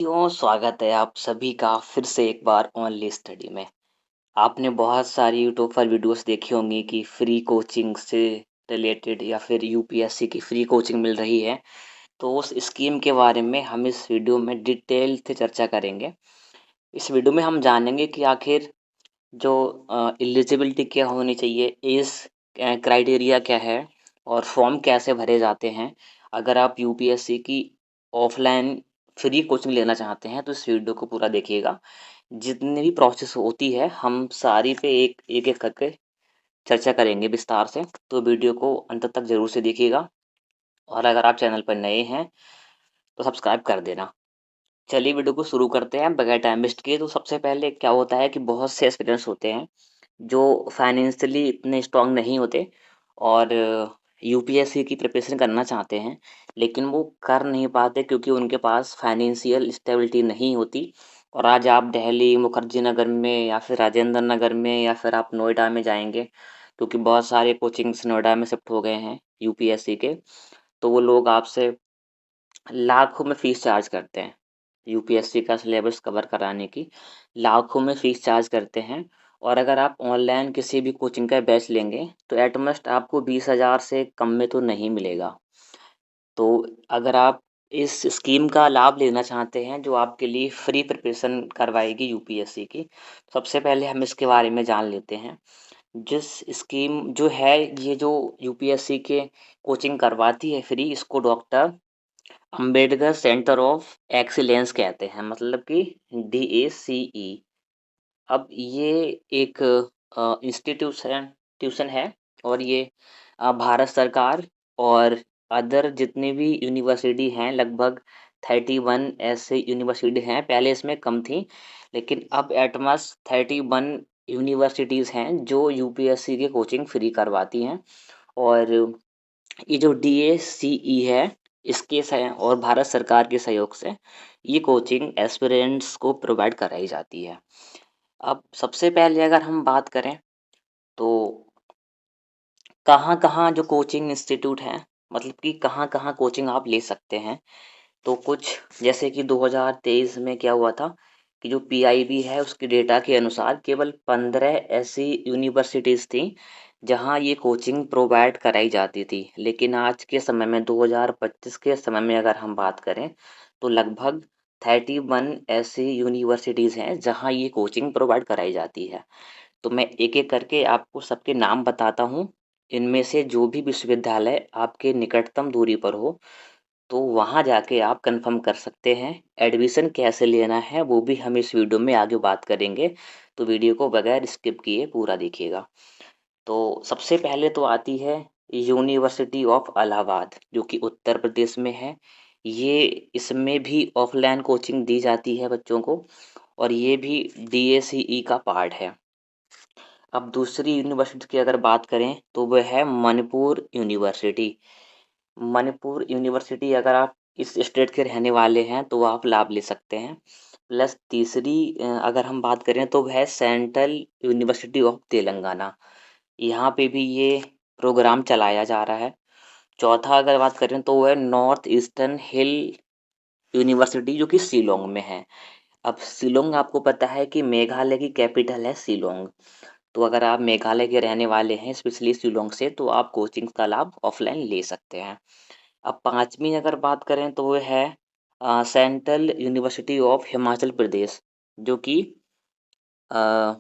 स्वागत है आप सभी का फिर से एक बार ओनली स्टडी में। आपने बहुत सारी यूट्यूब पर वीडियोस देखी होंगी कि फ्री कोचिंग से रिलेटेड या फिर यूपीएससी की फ्री कोचिंग मिल रही है। तो उस स्कीम के बारे में हम इस वीडियो में डिटेल से चर्चा करेंगे। इस वीडियो में हम जानेंगे कि आखिर जो एलिजिबिलिटी क्या होनी चाहिए, एज क्राइटेरिया क्या है और फॉर्म कैसे भरे जाते हैं। अगर आप यूपीएससी की ऑफलाइन फ्री कोचिंग लेना चाहते हैं तो इस वीडियो को पूरा देखिएगा। जितनी भी प्रोसेस होती है हम सारी पे एक एक एक करके चर्चा करेंगे विस्तार से। तो वीडियो को अंत तक जरूर से देखिएगा और अगर आप चैनल पर नए हैं तो सब्सक्राइब कर देना। चलिए वीडियो को शुरू करते हैं बगैर टाइम वेस्ट किए। तो सबसे पहले क्या होता है कि बहुत से एस्पिरेंट्स होते हैं जो फाइनेंशियली इतने स्ट्रांग नहीं होते और यूपीएससी की प्रिपरेशन करना चाहते हैं, लेकिन वो कर नहीं पाते क्योंकि उनके पास फाइनेंशियल स्टेबिलिटी नहीं होती। और आज आप दिल्ली मुखर्जी नगर में या फिर राजेंद्र नगर में या फिर आप नोएडा में जाएंगे, क्योंकि बहुत सारे कोचिंग्स नोएडा में शिफ्ट हो गए हैं यूपीएससी के। तो वो लोग आपसे लाखों में फ़ीस चार्ज करते हैं। यूपीएससी का सिलेबस कवर कराने की लाखों में फ़ीस चार्ज करते हैं। और अगर आप ऑनलाइन किसी भी कोचिंग का बैच लेंगे तो एट मस्ट आपको 20,000 से कम में तो नहीं मिलेगा। तो अगर आप इस स्कीम का लाभ लेना चाहते हैं जो आपके लिए फ्री प्रिपरेशन करवाएगी यूपीएससी की, सबसे पहले हम इसके बारे में जान लेते हैं। जिस स्कीम जो है, ये जो यूपीएससी के कोचिंग करवाती है फ्री, इसको doctor Ambedkar centre of excellence कहते हैं, मतलब कि DACE। अब ये एक इंस्टीट्यूशन ट्यूशन है और ये भारत सरकार और अदर जितनी भी यूनिवर्सिटी हैं, लगभग 31 ऐसे यूनिवर्सिटी हैं। पहले इसमें कम थी, लेकिन अब एटमस 31 यूनिवर्सिटीज़ हैं जो यूपीएससी की कोचिंग फ्री करवाती हैं। और ये जो DACE है, इसके और भारत सरकार के सहयोग से ये कोचिंग एस्पिरेंट्स को प्रोवाइड कराई जाती है। अब सबसे पहले अगर हम बात करें तो कहाँ-कहाँ जो कोचिंग इंस्टीट्यूट हैं, मतलब कि कहाँ-कहाँ कोचिंग आप ले सकते हैं। तो कुछ जैसे कि 2023 में क्या हुआ था कि जो पीआईबी है उसके डेटा के अनुसार केवल 15 ऐसी यूनिवर्सिटीज़ थी जहाँ ये कोचिंग प्रोवाइड कराई जाती थी। लेकिन आज के समय में 2025 के समय में अगर हम बात करें तो लगभग 31 ऐसी यूनिवर्सिटीज़ हैं जहाँ ये कोचिंग प्रोवाइड कराई जाती है। तो मैं एक-एक करके आपको सबके नाम बताता हूँ। इनमें से जो भी विश्वविद्यालय आपके निकटतम दूरी पर हो, तो वहाँ जाके आप कंफर्म कर सकते हैं। एडमिशन कैसे लेना है वो भी हम इस वीडियो में आगे बात करेंगे, तो वीडियो को बगैर स्किप किए पूरा देखिएगा। तो सबसे पहले तो आती है यूनिवर्सिटी ऑफ इलाहाबाद, जो कि उत्तर प्रदेश में है। ये इसमें भी ऑफलाइन कोचिंग दी जाती है बच्चों को और ये भी DACE का पार्ट है। अब दूसरी यूनिवर्सिटी की अगर बात करें तो वह है मणिपुर यूनिवर्सिटी। मणिपुर यूनिवर्सिटी अगर आप इस स्टेट के रहने वाले हैं तो आप लाभ ले सकते हैं। प्लस तीसरी अगर हम बात करें तो वह है सेंट्रल यूनिवर्सिटी ऑफ तेलंगाना। यहाँ पे भी ये प्रोग्राम चलाया जा रहा है। चौथा अगर बात करें तो वह नॉर्थ ईस्टर्न हिल यूनिवर्सिटी, जो कि शिलोंग में है। अब शिलोंग आपको पता है कि मेघालय की कैपिटल है शिलोंग। तो अगर आप मेघालय के रहने वाले हैं, स्पेशली शिलोंग से, तो आप कोचिंग का लाभ ऑफलाइन ले सकते हैं। अब पाँचवीं अगर बात करें तो वो है central university of Himachal Pradesh, जो कि अ,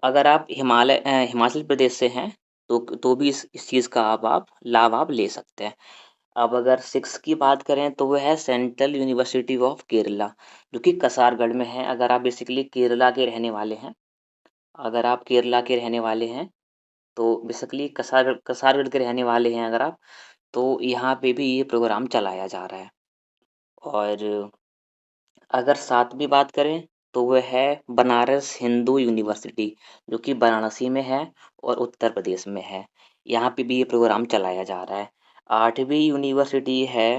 अगर आप हिमाचल प्रदेश से हैं तो भी इस चीज़ का आप लाभ आप ले सकते हैं। अब अगर 6 की बात करें तो वो है सेंट्रल यूनिवर्सिटी ऑफ केरला, जो कि कसारगढ़ में है। अगर आप बेसिकली केरला के रहने वाले हैं, अगर आप केरला के रहने वाले हैं तो बेसिकली कसारगढ़ के रहने वाले हैं अगर आप, तो यहाँ पे भी ये प्रोग्राम चलाया जा रहा है। और अगर 7वीं बात करें तो वह है बनारस हिंदू यूनिवर्सिटी, जो कि वाराणसी में है और उत्तर प्रदेश में है। यहाँ पे भी ये प्रोग्राम चलाया जा रहा है। 8वीं यूनिवर्सिटी है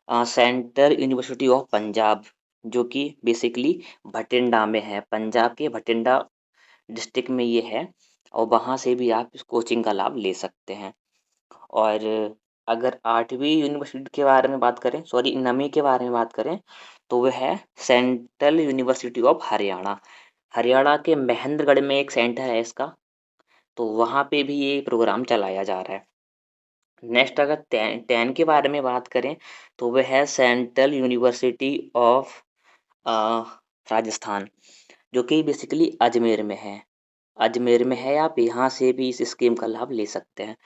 सेंट्रल यूनिवर्सिटी ऑफ पंजाब, जो कि बेसिकली भटिंडा में है। पंजाब के भटिंडा डिस्ट्रिक्ट में ये है और वहाँ से भी आप इस कोचिंग का लाभ ले सकते हैं। और अगर 8वीं यूनिवर्सिटी के बारे में बात करें, सॉरी 9वीं के बारे में बात करें, तो वह है central university of Haryana. Haryana के महेंद्रगढ़ में एक सेंटर है इसका, तो वहाँ पे भी ये प्रोग्राम चलाया जा रहा है। नेक्स्ट अगर 10 के बारे में बात करें, तो वह है central university of a, Rajasthan, जो कि बेसिकली अजमेर में है। अजमेर में है, आप यहाँ से भी इस स्कीम का लाभ ले सकते हैं।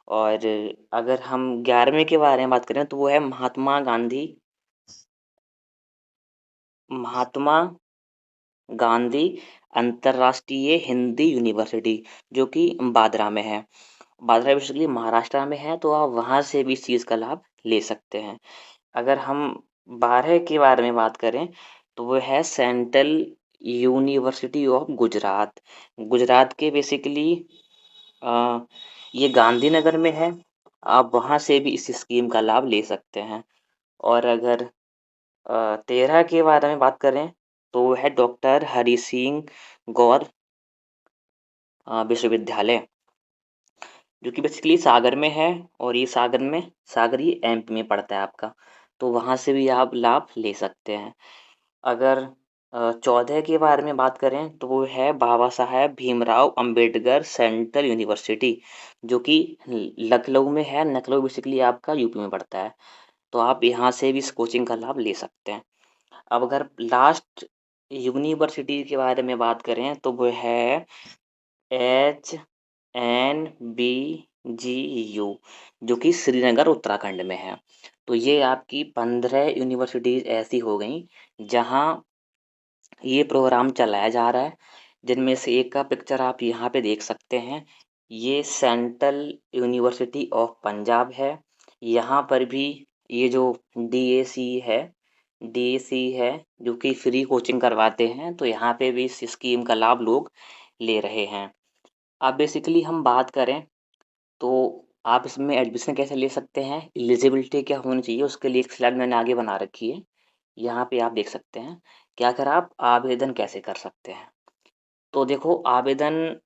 और अगर हम 11वें के बारे में बात करें, तो वो है महात्मा गांधी अंतर्राष्ट्रीय हिंदी यूनिवर्सिटी, जो कि बांद्रा में है। बांद्रा बेसिकली महाराष्ट्र में है, तो आप वहाँ से भी इस चीज़ का लाभ ले सकते हैं। अगर हम 12 के बारे में बात करें, तो वो है central university of Gujarat. Gujarat के बेसिकली अ, ये गांधीनगर में है। आप वहाँ से भी इस स्कीम का लाभ ले सकते हैं। और अगर 13 के बारे में बात करें, तो वो है डॉक्टर हरि सिंह गौर विश्वविद्यालय, जो कि बेसिकली सागर में है। और ये सागर ये एमपी में पड़ता है आपका, तो वहाँ से भी आप लाभ ले सकते हैं। अगर 14 के बारे में बात करें, तो वो है बाबा साहेब भीमराव अंबेडकर सेंट्रल यूनिवर्सिटी, जो कि लखनऊ में है। लखनऊ बेसिकली आपका यूपी में पड़ता है, तो आप यहाँ से भी इस कोचिंग का लाभ ले सकते हैं। अब अगर लास्ट यूनिवर्सिटी के बारे में बात करें, तो वो है H N B G U, जो कि श्रीनगर उत्तराखंड में है। तो ये आपकी 15 यूनिवर्सिटीज़ ऐसी हो गई जहाँ ये प्रोग्राम चलाया जा रहा है, जिनमें से एक का पिक्चर आप यहाँ पे देख सकते हैं। ये सेंट्रल यूनिवर्सिटी ऑफ पंजाब है। यहाँ पर भी ये जो डीएसी है डीएसी है, जो कि फ्री कोचिंग करवाते हैं, तो यहाँ पे भी इस स्कीम का लाभ लोग ले रहे हैं। अब बेसिकली हम बात करें, तो आप इसमें एडमिशन कैसे ले सकते हैं, एलिजिबिलिटी क्या होनी चाहिए, उसके लिए एक स्लाइड मैंने आगे बना रखी है। यहाँ पे आप देख सकते हैं कि आखिर आप आवेदन कैसे कर सकते हैं। तो देखो, आवेदन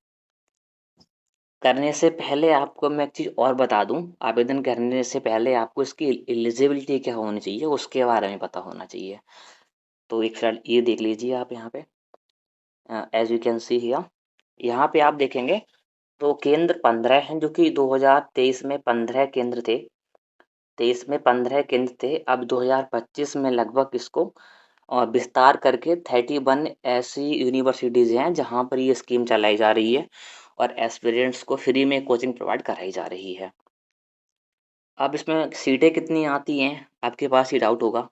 करने से पहले आपको मैं एक चीज़ और बता दूं। आवेदन करने से पहले आपको इसकी एलिजिबिलिटी क्या होनी चाहिए, उसके बारे में पता होना चाहिए। तो एक स्लाइड ये देख लीजिए आप यहाँ पे, as you can see here. यहाँ पे आप देखेंगे तो केंद्र 15 हैं, जो कि 2023 में 15 केंद्र थे। 23 में 15 केंद्र थे। अब 2025 में लगभग इसको विस्तार करके 31 ऐसी यूनिवर्सिटीज़ हैं जहाँ पर ये स्कीम चलाई जा रही है, और एस्पिरेंट्स को फ्री में कोचिंग प्रोवाइड कराई जा रही है। अब इसमें सीटें कितनी आती हैं, आपके पास ये डाउट होगा।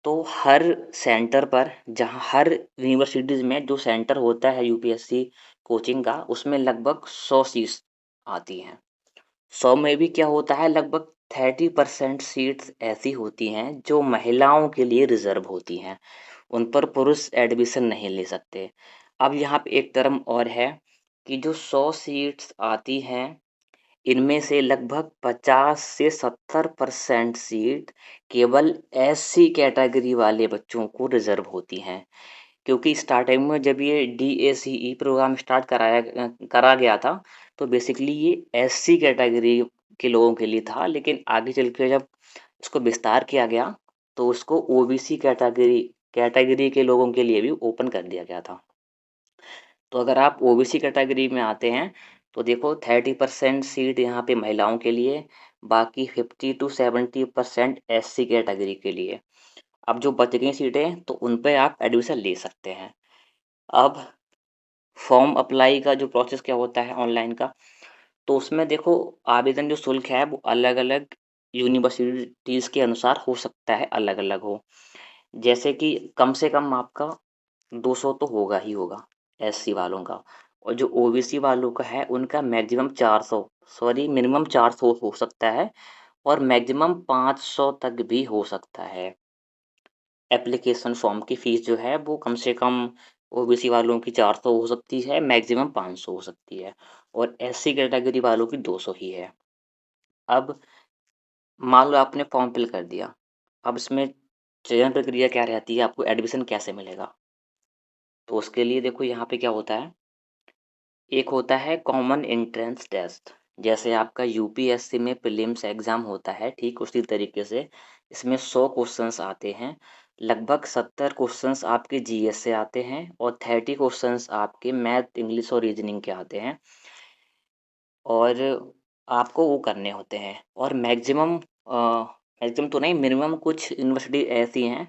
तो हर सेंटर पर, जहाँ हर यूनिवर्सिटीज़ में जो सेंटर होता है यूपीएससी कोचिंग का, उसमें लगभग 100 सीट्स आती हैं। 100 में भी क्या होता है, लगभग 30% सीट्स ऐसी होती हैं जो महिलाओं के लिए रिजर्व होती हैं। उन पर पुरुष एडमिशन नहीं ले सकते। अब यहाँ पे एक टर्म और है कि जो 100 सीट्स आती हैं, इनमें से लगभग 50 से 70% सीट केवल एससी कैटेगरी वाले बच्चों को रिजर्व होती हैं। क्योंकि स्टार्टिंग में जब ये डीएसीई प्रोग्राम स्टार्ट करा गया था, तो बेसिकली ये एससी कैटेगरी के लोगों के लिए था, लेकिन आगे चल के जब इसको विस्तार किया गया, तो उसको ओबीसी कैटेगरी कैटेगरी के लोगों के लिए भी ओपन कर दिया गया था। तो अगर आप ओबीसी कैटेगरी में आते हैं, तो देखो 30% सीट यहाँ पे महिलाओं के लिए, बाकी 50 to 70% एससी कैटेगरी के लिए। अब जो बच गई सीटें, तो उन पे आप एडमिशन ले सकते हैं। अब फॉर्म अप्लाई का जो प्रोसेस क्या होता है ऑनलाइन का, तो उसमें देखो, आवेदन जो शुल्क है वो अलग अलग यूनिवर्सिटीज़ के अनुसार हो सकता है, अलग अलग हो। जैसे कि कम से कम आपका 200 तो होगा ही होगा एससी वालों का, और जो ओबीसी वालों का है उनका मैक्सिमम 400, सॉरी मिनिमम 400 हो सकता है, और मैक्सिमम 500 तक भी हो सकता है। एप्लीकेशन फॉर्म की फ़ीस जो है वो कम से कम ओबीसी वालों की 400 हो सकती है, मैक्सिमम 500 हो सकती है, और एससी कैटेगरी वालों की 200 ही है। अब मान लो आपने फॉर्म फिल कर दिया, अब इसमें चयन प्रक्रिया क्या रहती है, आपको एडमिशन कैसे मिलेगा? तो उसके लिए देखो यहाँ पे क्या होता है, एक होता है कॉमन एंट्रेंस टेस्ट, जैसे आपका यूपीएससी में प्रीलिम्स एग्ज़ाम होता है, ठीक उसी तरीके से इसमें 100 क्वेश्चंस आते हैं। लगभग 70 क्वेश्चंस आपके जीएस से आते हैं और 30 क्वेश्चंस आपके मैथ, इंग्लिश और रीजनिंग के आते हैं। और आपको वो करने होते हैं और मैक्सिमम तो नहीं, मिनिमम कुछ यूनिवर्सिटी ऐसी हैं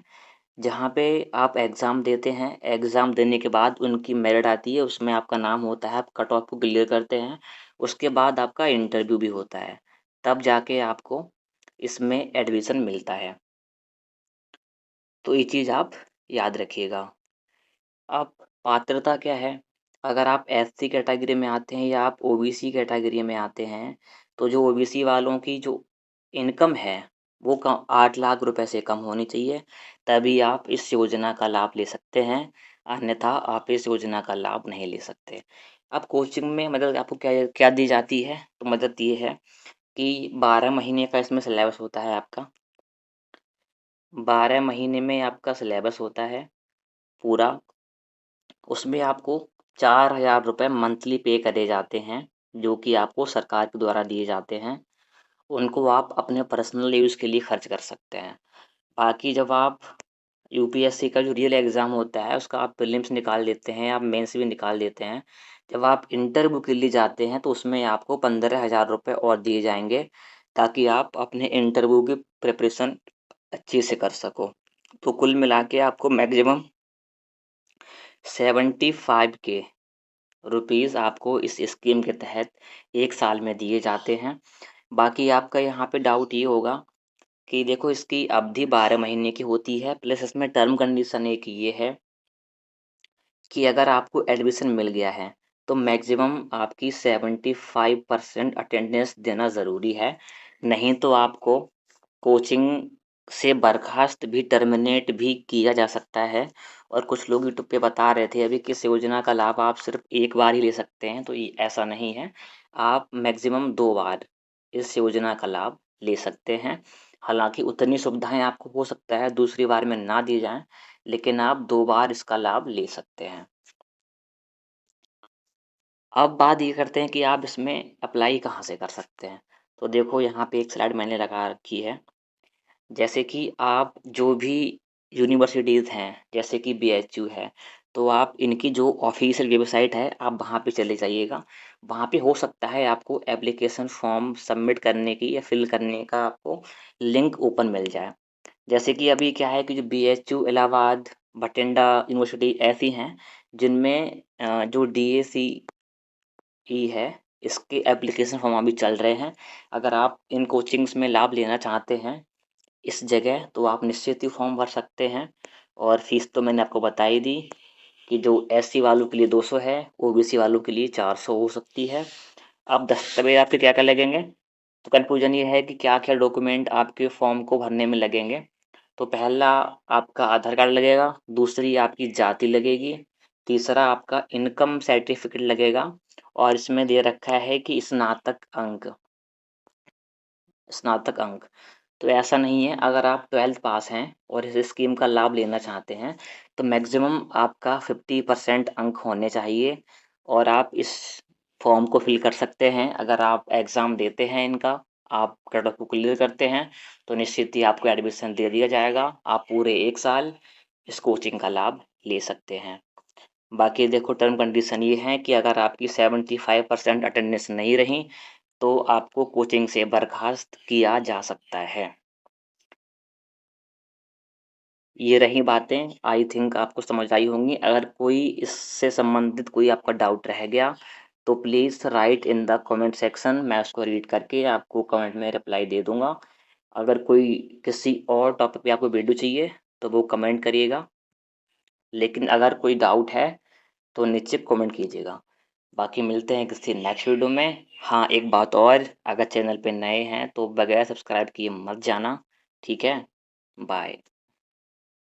जहाँ पे आप एग्ज़ाम देते हैं, एग्ज़ाम देने के बाद उनकी मेरिट आती है, उसमें आपका नाम होता है, आप कट ऑफ को क्लियर करते हैं, उसके बाद आपका इंटरव्यू भी होता है, तब जाके आपको इसमें एडमिशन मिलता है। तो ये चीज़ आप याद रखिएगा। अब पात्रता क्या है? अगर आप एससी कैटेगरी में आते हैं या आप ओबीसी कैटेगरी में आते हैं, तो जो ओबीसी वालों की जो इनकम है, वो 8 लाख रुपए से कम होनी चाहिए, तभी आप इस योजना का लाभ ले सकते हैं, अन्यथा आप इस योजना का लाभ नहीं ले सकते। अब कोचिंग में मदद आपको क्या क्या दी जाती है? तो मदद ये है कि 12 महीने का इसमें सिलेबस होता है आपका। 12 महीने में आपका सिलेबस होता है पूरा। उसमें आपको 4,000 रुपये मंथली पे करे जाते हैं, जो कि आपको सरकार के द्वारा दिए जाते हैं। उनको आप अपने पर्सनल यूज़ के लिए खर्च कर सकते हैं। बाकी जब आप यूपीएससी का जो रियल एग्ज़ाम होता है, उसका आप प्रीलिम्स निकाल लेते हैं, आप मेंस भी निकाल लेते हैं। जब आप इंटरव्यू के लिए जाते हैं, तो उसमें आपको 15,000 रुपये और दिए जाएँगे, ताकि आप अपने इंटरव्यू की प्रिपरेशन अच्छे से कर सको। तो कुल मिला के आपको मैक्सिमम 75 के रुपीज़ आपको इस स्कीम के तहत 1 साल में दिए जाते हैं। बाकी आपका यहाँ पे डाउट ये होगा कि देखो, इसकी अवधि 12 महीने की होती है, प्लस इसमें टर्म कंडीशन एक ये है कि अगर आपको एडमिशन मिल गया है, तो मैक्सिमम आपकी 75% अटेंडेंस देना ज़रूरी है। नहीं तो आपको कोचिंग से बर्खास्त भी, टर्मिनेट भी किया जा सकता है। और कुछ लोग यूट्यूब पे बता रहे थे अभी कि इस योजना का लाभ आप सिर्फ एक बार ही ले सकते हैं, तो ये ऐसा नहीं है। आप मैक्सिमम 2 बार इस योजना का लाभ ले सकते हैं। हालाँकि उतनी सुविधाएँ आपको हो सकता है दूसरी बार में ना दी जाएँ, लेकिन आप 2 बार इसका लाभ ले सकते हैं। अब बात ये करते हैं कि आप इसमें अप्लाई कहाँ से कर सकते हैं। तो देखो, यहाँ पे एक स्लाइड मैंने लगा रखी है। जैसे कि आप जो भी यूनिवर्सिटीज़ हैं, जैसे कि बीएचयू है, तो आप इनकी जो ऑफ़िशियल वेबसाइट है, आप वहाँ पे चले जाइएगा। वहाँ पे हो सकता है आपको एप्लीकेशन फ़ॉर्म सबमिट करने की या फ़िल करने का आपको लिंक ओपन मिल जाए। जैसे कि अभी क्या है कि जो बीएचयू, इलाहाबाद, भटिंडा यूनिवर्सिटी ऐसी हैं, जिनमें जो डीएसी है, इसके एप्लीकेशन फ़ॉर्म अभी चल रहे हैं। अगर आप इन कोचिंग्स में लाभ लेना चाहते हैं इस जगह, तो आप निश्चित ही फॉर्म भर सकते हैं। और फीस तो मैंने आपको बता ही दी कि जो एससी वालों के लिए 200 है, ओबीसी वालों के लिए 400 हो सकती है। अब दस्तावेज आपके क्या क्या लगेंगे? तो कन्फ्यूजन ये है कि क्या क्या डॉक्यूमेंट आपके फॉर्म को भरने में लगेंगे। तो पहला आपका आधार कार्ड लगेगा, दूसरी आपकी जाति लगेगी, तीसरा आपका इनकम सर्टिफिकेट लगेगा, और इसमें दे रखा है कि स्नातक अंक। तो ऐसा नहीं है, अगर आप 12th पास हैं और इस स्कीम का लाभ लेना चाहते हैं, तो मैक्सिमम आपका 50% अंक होने चाहिए और आप इस फॉर्म को फिल कर सकते हैं। अगर आप एग्ज़ाम देते हैं इनका, आप कट ऑफ को क्लियर करते हैं, तो निश्चित ही आपको एडमिशन दे दिया जाएगा। आप पूरे 1 साल इस कोचिंग का लाभ ले सकते हैं। बाकी देखो, टर्म कंडीशन ये है कि अगर आपकी 75% अटेंडेंस नहीं रही, तो आपको कोचिंग से बर्खास्त किया जा सकता है। ये रही बातें, आई थिंक आपको समझ आई होंगी। अगर कोई इससे संबंधित कोई आपका डाउट रह गया, तो please write in the comment section, मैं उसको रीड करके आपको कमेंट में रिप्लाई दे दूँगा। अगर कोई किसी और टॉपिक पे आपको वीडियो चाहिए, तो वो कमेंट करिएगा। लेकिन अगर कोई डाउट है, तो नीचे कमेंट कीजिएगा। बाकी मिलते हैं किसी नेक्स्ट वीडियो में। हाँ, एक बात और, अगर चैनल पे नए हैं, तो बगैर सब्सक्राइब किए मत जाना, ठीक है? बाय।